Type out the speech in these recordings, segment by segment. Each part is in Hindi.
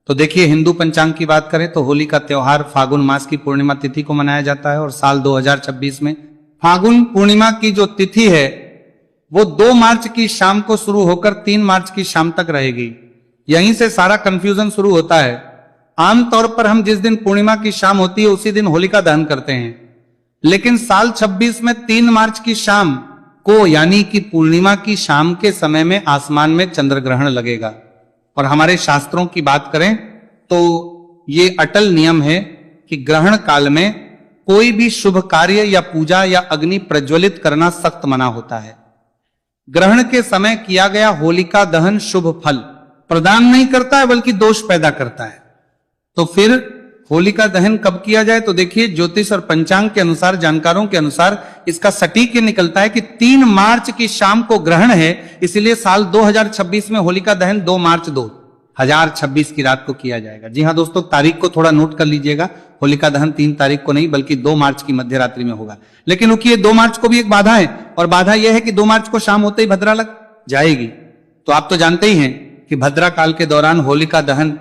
तो देखिए, हिंदू पंचांग की बात करें तो होली का त्योहार फागुन मास की पूर्णिमा तिथि को मनाया जाता है और साल 2026 में फागुन पूर्णिमा की जो तिथि है वो 2 मार्च की शाम को शुरू होकर 3 मार्च की शाम तक रहेगी। यहीं से सारा कंफ्यूजन शुरू होता है। आमतौर पर हम जिस दिन पूर्णिमा की शाम होती है उसी दिन होलिका दहन करते हैं, लेकिन साल 26 में 3 मार्च की शाम को यानी कि पूर्णिमा की शाम के समय में आसमान में चंद्र ग्रहण लगेगा। और हमारे शास्त्रों की बात करें तो ये अटल नियम है कि ग्रहण काल में कोई भी शुभ कार्य या पूजा या अग्नि प्रज्वलित करना सख्त मना होता है। ग्रहण के समय किया गया होलिका दहन शुभ फल प्रदान नहीं करता है बल्कि दोष पैदा करता है। तो फिर होलिका दहन कब किया जाए? तो देखिए, ज्योतिष और पंचांग के अनुसार, जानकारों के अनुसार इसका सटीक ये निकलता है कि 3 मार्च की शाम को ग्रहण है, इसलिए साल 2026 में होलिका दहन 2 मार्च 2026 की रात को किया जाएगा। जी हाँ दोस्तों, तारीख को थोड़ा नोट कर लीजिएगा। होलिका दहन 3 तारीख को नहीं बल्कि 2 मार्च की मध्य रात्रि में होगा। लेकिन रुकिए, 2 मार्च को भी एक बाधा है, और बाधा यह है कि 2 मार्च को शाम होते ही भद्रा लग जाएगी। तो आप तो जानते ही हैं कि भद्रा काल के दौरान होलिका दहन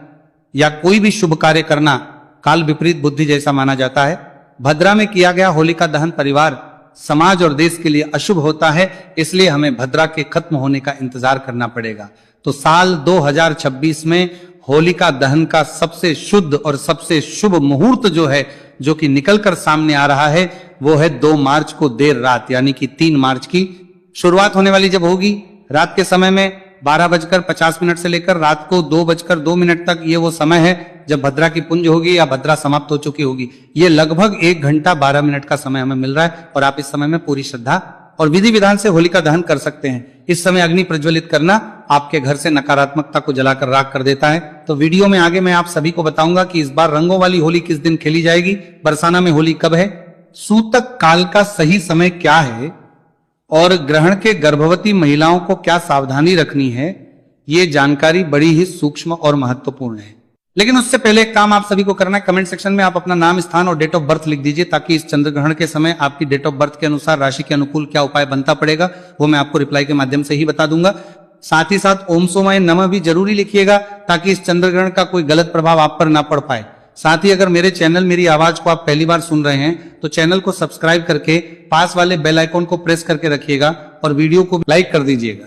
या कोई भी शुभ कार्य करना काल विपरीत बुद्धि जैसा माना जाता है। भद्रा में किया गया होलिका दहन परिवार, समाज और देश के लिए अशुभ होता है, इसलिए हमें भद्रा के खत्म होने का इंतजार करना पड़ेगा। तो साल 2026 में होलिका दहन का सबसे शुद्ध और सबसे शुभ मुहूर्त जो है, जो कि निकलकर सामने आ रहा है, वो है 2 मार्च को देर रात यानी कि 3 मार्च की शुरुआत होने वाली जब होगी रात के समय में 12:50 से लेकर रात को 2:02 तक ये वो समय है जब भद्रा की पुंज होगी या भद्रा समाप्त हो चुकी होगी। ये लगभग 1 घंटा 12 मिनट का समय हमें मिल रहा है और आप इस समय में पूरी श्रद्धा और विधि विधान से होलिका दहन कर सकते हैं। इस समय अग्नि प्रज्वलित करना आपके घर से नकारात्मकता को जलाकर राख कर देता है। तो वीडियो में आगे मैं आप सभी को बताऊंगा कि इस बार रंगों वाली होली किस दिन खेली जाएगी, बरसाना में होली कब है, सूतक काल का सही समय क्या है और ग्रहण के गर्भवती महिलाओं को क्या सावधानी रखनी है। ये जानकारी बड़ी ही सूक्ष्म और महत्वपूर्ण है। लेकिन उससे पहले एक काम आप सभी को करना है, कमेंट सेक्शन में आप अपना नाम, स्थान और डेट ऑफ बर्थ लिख दीजिए, ताकि इस चंद्र ग्रहण के समय आपकी डेट ऑफ बर्थ के अनुसार राशि के अनुकूल क्या उपाय बनता पड़ेगा वो मैं आपको रिप्लाई के माध्यम से ही बता दूंगा। साथ ही साथ ओम सोमाय नमः भी जरूरी लिखिएगा, ताकि इस चंद्र ग्रहण का कोई गलत प्रभाव आप पर ना पड़ पाए। साथ ही अगर मेरे चैनल, मेरी आवाज को आप पहली बार सुन रहे हैं तो चैनल को सब्सक्राइब करके पास वाले बेल आइकॉन को प्रेस करके रखिएगा और वीडियो को लाइक कर दीजिएगा,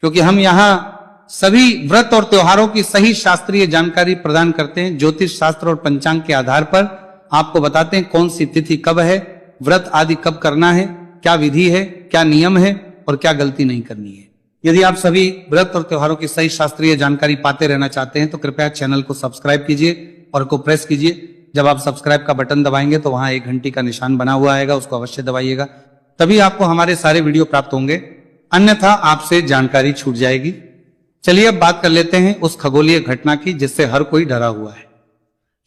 क्योंकि हम यहाँ सभी व्रत और त्योहारों की सही शास्त्रीय जानकारी प्रदान करते हैं। ज्योतिष शास्त्र और पंचांग के आधार पर आपको बताते हैं कौन सी तिथि कब है, व्रत आदि कब करना है, क्या विधि है, क्या नियम है और क्या गलती नहीं करनी है। यदि आप सभी व्रत और त्योहारों की सही शास्त्रीय जानकारी पाते रहना चाहते हैं तो कृपया चैनल को सब्सक्राइब कीजिए और को प्रेस कीजिए। जब आप सब्सक्राइब का बटन दबाएंगे तो वहां 1 घंटी का निशान बना हुआ आएगा, उसको अवश्य दबाइएगा, तभी आपको हमारे सारे वीडियो प्राप्त होंगे, अन्यथा आपसे जानकारी छूट जाएगी। चलिए अब बात कर लेते हैं उस खगोलीय घटना की जिससे हर कोई डरा हुआ है।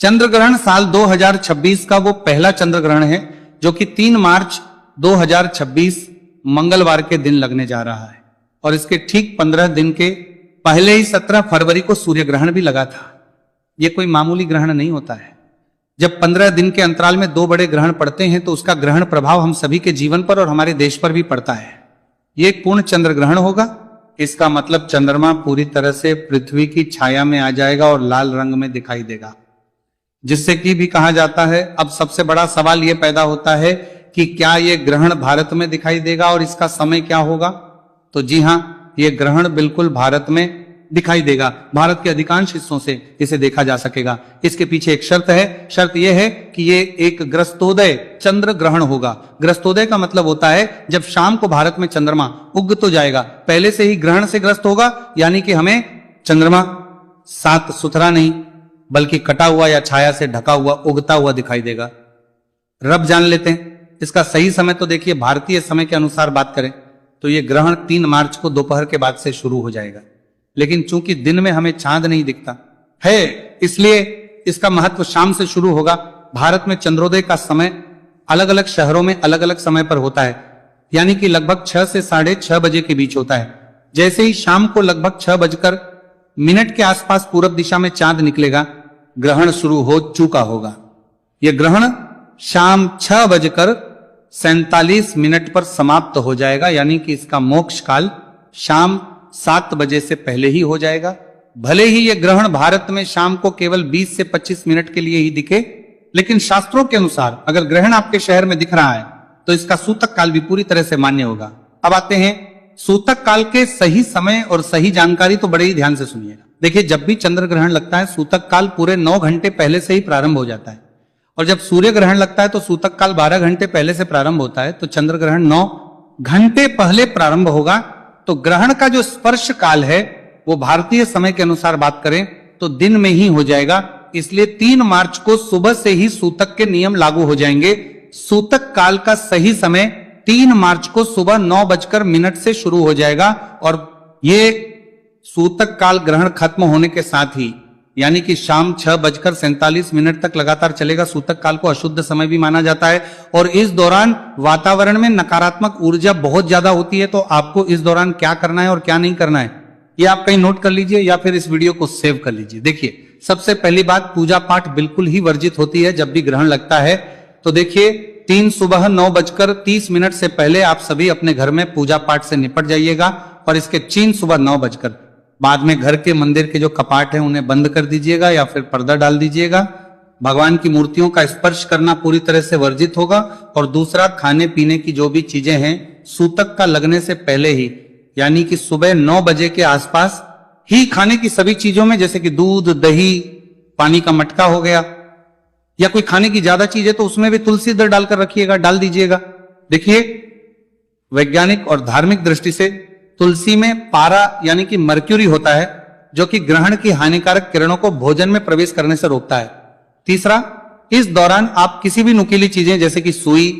चंद्र ग्रहण साल 2026 का वो पहला चंद्र ग्रहण है जो कि 3 मार्च 2026 मंगलवार के दिन लगने जा रहा है और इसके ठीक 15 दिन के पहले ही 17 फरवरी को सूर्य ग्रहण भी लगा था। ये कोई मामूली ग्रहण नहीं होता है। जब 15 दिन के अंतराल में 2 बड़े ग्रहण पड़ते हैं तो उसका ग्रहण प्रभाव हम सभी के जीवन पर और हमारे देश पर भी पड़ता है। ये एक पूर्ण चंद्र ग्रहण होगा। इसका मतलब चंद्रमा पूरी तरह से पृथ्वी की छाया में आ जाएगा और लाल रंग में दिखाई देगा, जिससे कि भी कहा जाता है। अब सबसे बड़ा सवाल यह पैदा होता है कि क्या यह ग्रहण भारत में दिखाई देगा और इसका समय क्या होगा? तो जी हाँ, यह ग्रहण बिल्कुल भारत में दिखाई देगा। भारत के अधिकांश हिस्सों से इसे देखा जा सकेगा। इसके पीछे एक शर्त है। शर्त यह है कि ये एक ग्रस्तोदय चंद्र ग्रहण होगा। ग्रस्तोदय का मतलब होता है जब शाम को भारत में चंद्रमा उग तो जाएगा, पहले से ही ग्रहण से ग्रस्त होगा, यानी कि हमें चंद्रमा साफ सुथरा नहीं बल्कि कटा हुआ या छाया से ढका हुआ उगता हुआ दिखाई देगा। रब जान लेते हैं इसका सही समय। तो देखिए, भारतीय समय के अनुसार बात करें तो यह ग्रहण 3 मार्च को दोपहर के बाद से शुरू हो जाएगा, लेकिन चूंकि दिन में हमें चांद नहीं दिखता है इसलिए इसका महत्व शाम से शुरू होगा। भारत में चंद्रोदय का समय अलग अलग शहरों में अलग अलग समय पर होता है, यानी कि लगभग 6 से 6:30 बजे के बीच होता है। जैसे ही शाम को लगभग 6:00 के आसपास पूरब दिशा में चांद निकलेगा, ग्रहण शुरू हो चुका होगा। यह ग्रहण शाम 6:47 पर समाप्त हो जाएगा, यानी कि इसका मोक्ष काल शाम 7 बजे से पहले ही हो जाएगा। भले ही ये ग्रहण भारत में शाम को केवल 20 से 25 मिनट के लिए ही दिखे, लेकिन शास्त्रों के अनुसार अगर ग्रहण आपके शहर में दिख रहा है तो इसका सूतक काल भी पूरी तरह से मान्य होगा। अब आते हैं सूतक काल के सही समय और सही जानकारी, तो बड़े ही ध्यान से सुनिएगा। देखिए, जब भी चंद्र ग्रहण लगता है सूतक काल पूरे 9 घंटे पहले से ही प्रारंभ हो जाता है, और जब सूर्य ग्रहण लगता है तो सूतक काल 12 घंटे पहले से प्रारंभ होता है। तो चंद्र ग्रहण 9 घंटे पहले प्रारंभ होगा। तो ग्रहण का जो स्पर्श काल है वो भारतीय समय के अनुसार बात करें तो दिन में ही हो जाएगा, इसलिए 3 मार्च को सुबह से ही सूतक के नियम लागू हो जाएंगे। सूतक काल का सही समय 3 मार्च को सुबह 9:00 से शुरू हो जाएगा, और ये सूतक काल ग्रहण खत्म होने के साथ ही यानी कि शाम 6:47 तक लगातार चलेगा। सूतक काल को अशुद्ध समय भी माना जाता है, और इस दौरान वातावरण में नकारात्मक ऊर्जा बहुत ज्यादा होती है। तो आपको इस दौरान क्या करना है और क्या नहीं करना है, ये आप कहीं नोट कर लीजिए या फिर इस वीडियो को सेव कर लीजिए। देखिए, सबसे पहली बात, पूजा पाठ बिल्कुल ही वर्जित होती है जब भी ग्रहण लगता है। तो देखिए, 3 सुबह 9:30 से पहले आप सभी अपने घर में पूजा पाठ से निपट जाइएगा, और इसके 3 सुबह 9 बाद में घर के मंदिर के जो कपाट हैं उन्हें बंद कर दीजिएगा या फिर पर्दा डाल दीजिएगा। भगवान की मूर्तियों का स्पर्श करना पूरी तरह से वर्जित होगा। और दूसरा, खाने पीने की जो भी चीजें हैं सूतक का लगने से पहले ही यानी कि सुबह 9 बजे के आसपास ही खाने की सभी चीजों में, जैसे कि दूध, दही, पानी का मटका हो गया, या कोई खाने की ज्यादा चीज है तो उसमें भी तुलसी दल डालकर रखिएगा, डाल दीजिएगा। देखिए, वैज्ञानिक और धार्मिक दृष्टि से तुलसी में पारा यानी कि मर्क्यूरी होता है, जो कि ग्रहण की हानिकारक किरणों को भोजन में प्रवेश करने से रोकता है। तीसरा, इस दौरान आप किसी भी नुकीली चीजें जैसे कि सुई,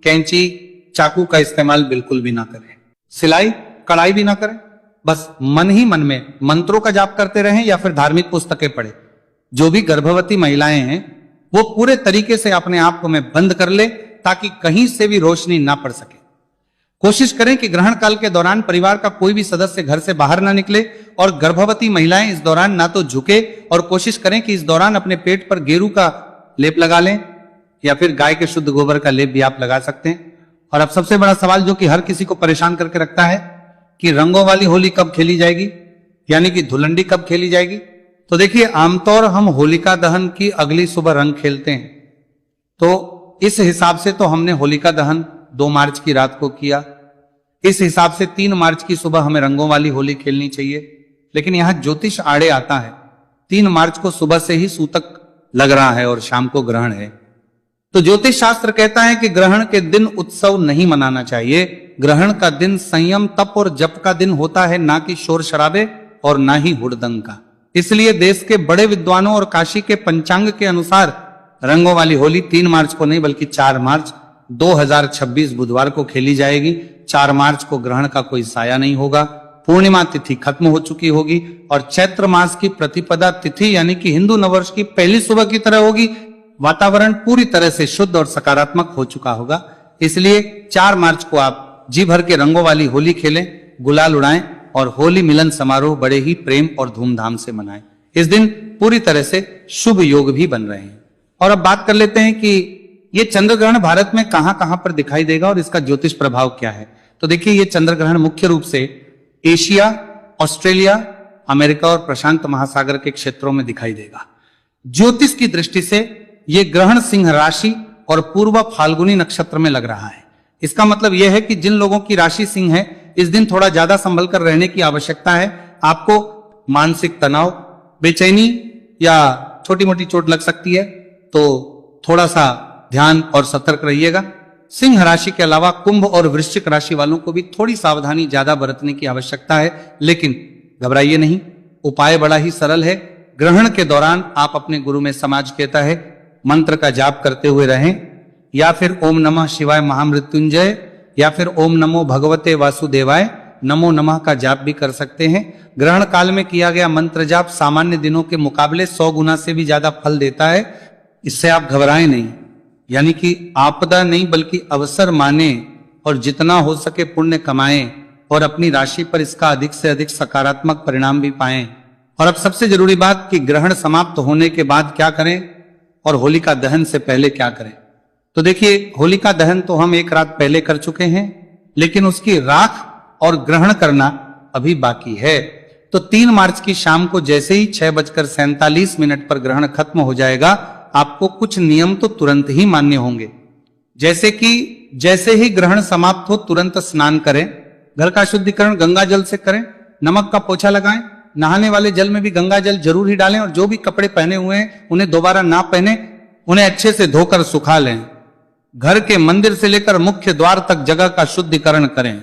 कैंची, चाकू का इस्तेमाल बिल्कुल भी ना करें। सिलाई कढ़ाई भी ना करें। बस मन ही मन में मंत्रों का जाप करते रहें या फिर धार्मिक पुस्तकें पढ़ें। जो भी गर्भवती महिलाएं हैं वो पूरे तरीके से अपने आप को में बंद कर ले ताकि कहीं से भी रोशनी ना पड़ सके। कोशिश करें कि ग्रहण काल के दौरान परिवार का कोई भी सदस्य घर से बाहर ना निकले, और गर्भवती महिलाएं इस दौरान ना तो झुके, और कोशिश करें कि इस दौरान अपने पेट पर गेरू का लेप लगा लें या फिर गाय के शुद्ध गोबर का लेप भी आप लगा सकते हैं। और अब सबसे बड़ा सवाल जो कि हर किसी को परेशान करके रखता है कि रंगों वाली होली कब खेली जाएगी, यानी कि धुलंडी कब खेली जाएगी। तो देखिए, आमतौर हम होलिका दहन की अगली सुबह रंग खेलते हैं, तो इस हिसाब से तो हमने होलिका दहन 2 मार्च की रात को किया। इस हिसाब से 3 मार्च की सुबह हमें रंगों वाली होली खेलनी चाहिए। लेकिन यहां ज्योतिष आड़े आता है। 3 मार्च को सुबह से ही सूतक लग रहा है और शाम को ग्रहण है। तो ज्योतिष शास्त्र कहता है कि ग्रहण के दिन उत्सव नहीं मनाना चाहिए। ग्रहण का दिन संयम, तप और जप का दिन होता है, ना कि शोर शराबे और ना ही हुड़दंग का। इसलिए देश के बड़े विद्वानों और काशी के पंचांग के अनुसार रंगों वाली होली 3 मार्च को नहीं बल्कि 4 मार्च 2026 बुधवार को खेली जाएगी। 4 मार्च को ग्रहण का कोई साया नहीं होगा। पूर्णिमा तिथि खत्म हो चुकी होगी और चैत्र मास की प्रतिपदा तिथि यानी कि हिंदू नववर्ष की पहली सुबह की तरह होगी। वातावरण पूरी तरह से शुद्ध और सकारात्मक हो चुका होगा। इसलिए 4 मार्च को आप जी भर के रंगों वाली होली खेलें, गुलाल उड़ाएं और होली मिलन समारोह बड़े ही प्रेम और धूमधाम से मनाएं। इस दिन पूरी तरह से शुभ योग भी बन रहे हैं। और अब बात कर लेते हैं कि ये चंद्र ग्रहण भारत में कहां कहां पर दिखाई देगा और इसका ज्योतिष प्रभाव क्या है। तो देखिए, ये चंद्र ग्रहण मुख्य रूप से एशिया, ऑस्ट्रेलिया, अमेरिका और प्रशांत महासागर के क्षेत्रों में दिखाई देगा। ज्योतिष की दृष्टि से यह ग्रहण सिंह राशि और पूर्व फाल्गुनी नक्षत्र में लग रहा है। इसका मतलब यह है कि जिन लोगों की राशि सिंह है, इस दिन थोड़ा ज्यादा संभल कर रहने की आवश्यकता है। आपको मानसिक तनाव, बेचैनी या छोटी मोटी चोट लग सकती है, तो थोड़ा सा ध्यान और सतर्क रहिएगा। सिंह राशि के अलावा कुंभ और वृश्चिक राशि वालों को भी थोड़ी सावधानी ज्यादा बरतने की आवश्यकता है, लेकिन घबराइए नहीं। उपाय बड़ा ही सरल है। ग्रहण के दौरान आप अपने गुरु में समाज कहता है मंत्र का जाप करते हुए रहें, या फिर ओम नमः शिवाय महामृत्युंजय या फिर ओम नमो भगवते वासुदेवाय नमो नमः का जाप भी कर सकते हैं। ग्रहण काल में किया गया मंत्र जाप सामान्य दिनों के मुकाबले 100 गुना से भी ज्यादा फल देता है। इससे आप घबराएं नहीं, यानी कि आपदा नहीं बल्कि अवसर माने और जितना हो सके पुण्य कमाएं और अपनी राशि पर इसका अधिक से अधिक सकारात्मक परिणाम भी पाएं। और अब सबसे जरूरी बात कि ग्रहण समाप्त होने के बाद क्या करें और होलिका दहन से पहले क्या करें। तो देखिए, होलिका दहन तो हम 1 रात पहले कर चुके हैं, लेकिन उसकी राख और ग्रहण करना अभी बाकी है। तो 3 मार्च की शाम को जैसे ही 6:47 पर ग्रहण खत्म हो जाएगा, आपको कुछ नियम तो तुरंत ही मान्य होंगे। जैसे कि जैसे ही ग्रहण समाप्त हो तुरंत स्नान करें, घर का शुद्धिकरण गंगा जल से करें, नमक का पोछा लगाएं, नहाने वाले जल में भी गंगा जल जरूर ही डालें और जो भी कपड़े पहने हुए हैं उन्हें दोबारा ना पहने, उन्हें अच्छे से धोकर सुखा लें। घर के मंदिर से लेकर मुख्य द्वार तक जगह का शुद्धिकरण करें।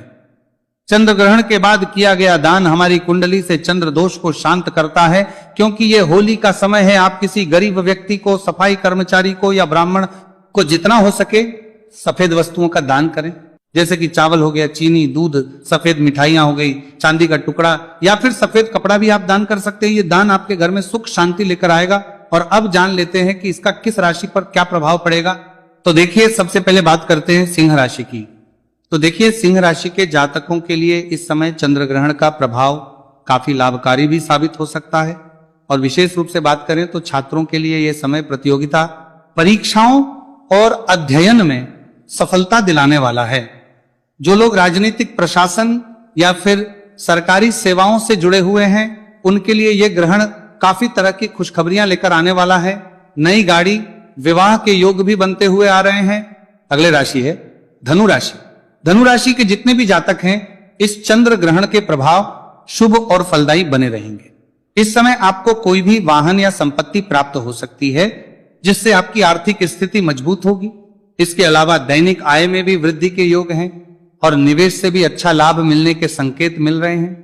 चंद्र ग्रहण के बाद किया गया दान हमारी कुंडली से चंद्र दोष को शांत करता है, क्योंकि यह होली का समय है। आप किसी गरीब व्यक्ति को, सफाई कर्मचारी को या ब्राह्मण को जितना हो सके सफेद वस्तुओं का दान करें, जैसे कि चावल हो गया, चीनी, दूध, सफेद मिठाइयां हो गई, चांदी का टुकड़ा या फिर सफेद कपड़ा भी आप दान कर सकते हैं। ये दान आपके घर में सुख शांति लेकर आएगा। और अब जान लेते हैं कि इसका किस राशि पर क्या प्रभाव पड़ेगा। तो देखिए, सबसे पहले बात करते हैं सिंह राशि की। तो देखिए, सिंह राशि के जातकों के लिए इस समय चंद्र ग्रहण का प्रभाव काफी लाभकारी भी साबित हो सकता है। और विशेष रूप से बात करें तो छात्रों के लिए यह समय प्रतियोगिता, परीक्षाओं और अध्ययन में सफलता दिलाने वाला है। जो लोग राजनीतिक, प्रशासन या फिर सरकारी सेवाओं से जुड़े हुए हैं, उनके लिए यह ग्रहण काफी तरह की खुशखबरियां लेकर आने वाला है। नई गाड़ी, विवाह के योग भी बनते हुए आ रहे हैं। अगले राशि है धनु राशि। धनु राशि के जितने भी जातक हैं, इस चंद्र ग्रहण के प्रभाव शुभ और फलदायी बने रहेंगे। इस समय आपको कोई भी वाहन या संपत्ति प्राप्त हो सकती है, जिससे आपकी आर्थिक स्थिति मजबूत होगी। इसके अलावा दैनिक आय में भी वृद्धि के योग हैं और निवेश से भी अच्छा लाभ मिलने के संकेत मिल रहे हैं।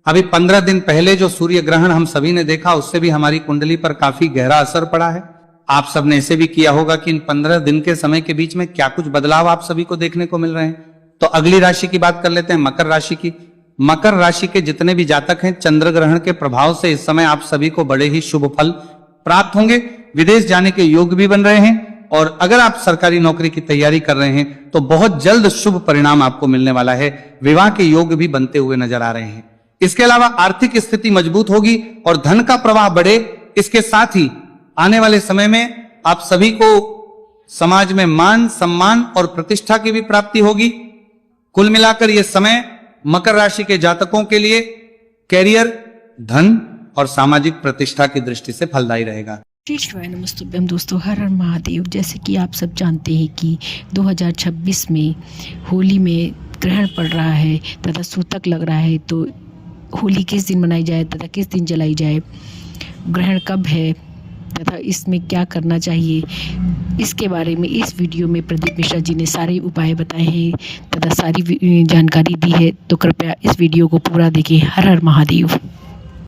अभी 15 दिन पहले जो सूर्य ग्रहण हम सभी ने देखा, उससे भी हमारी कुंडली पर काफी गहरा असर पड़ा है। आप सबने इसे भी किया होगा कि इन 15 दिन के समय के बीच में क्या कुछ बदलाव आप सभी को देखने को मिल रहे हैं। तो अगली राशि की बात कर लेते हैं, मकर राशि की। मकर राशि के जितने भी जातक हैं, चंद्र ग्रहण के प्रभाव से इस समय आप सभी को बड़े ही शुभ फल प्राप्त होंगे। विदेश जाने के योग भी बन रहे हैं और अगर आप सरकारी नौकरी की तैयारी कर रहे हैं तो बहुत जल्द शुभ परिणाम आपको मिलने वाला है। विवाह के योग भी बनते हुए नजर आ रहे हैं। इसके अलावा आर्थिक स्थिति मजबूत होगी और धन का प्रवाह बढ़े। इसके साथ ही आने वाले समय में आप सभी को समाज में मान, सम्मान और प्रतिष्ठा की भी प्राप्ति होगी। कुल मिलाकर यह समय मकर राशि के जातकों के लिए कैरियर, धन और सामाजिक प्रतिष्ठा की दृष्टि से फलदायी रहेगा। शिवाय नमस्तुभ्यम। दोस्तों, हर हर महादेव। जैसे कि आप सब जानते हैं कि 2026 में होली में ग्रहण पड़ रहा है तथा सूतक लग रहा है, तो होली किस दिन मनाई जाए तथा किस दिन जलाई जाए, ग्रहण कब है तथा इसमें क्या करना चाहिए, इसके बारे में इस वीडियो में प्रदीप मिश्रा जी ने सारे उपाय बताए हैं तथा सारी जानकारी दी है। तो कृपया इस वीडियो को पूरा देखें। हर हर महादेव।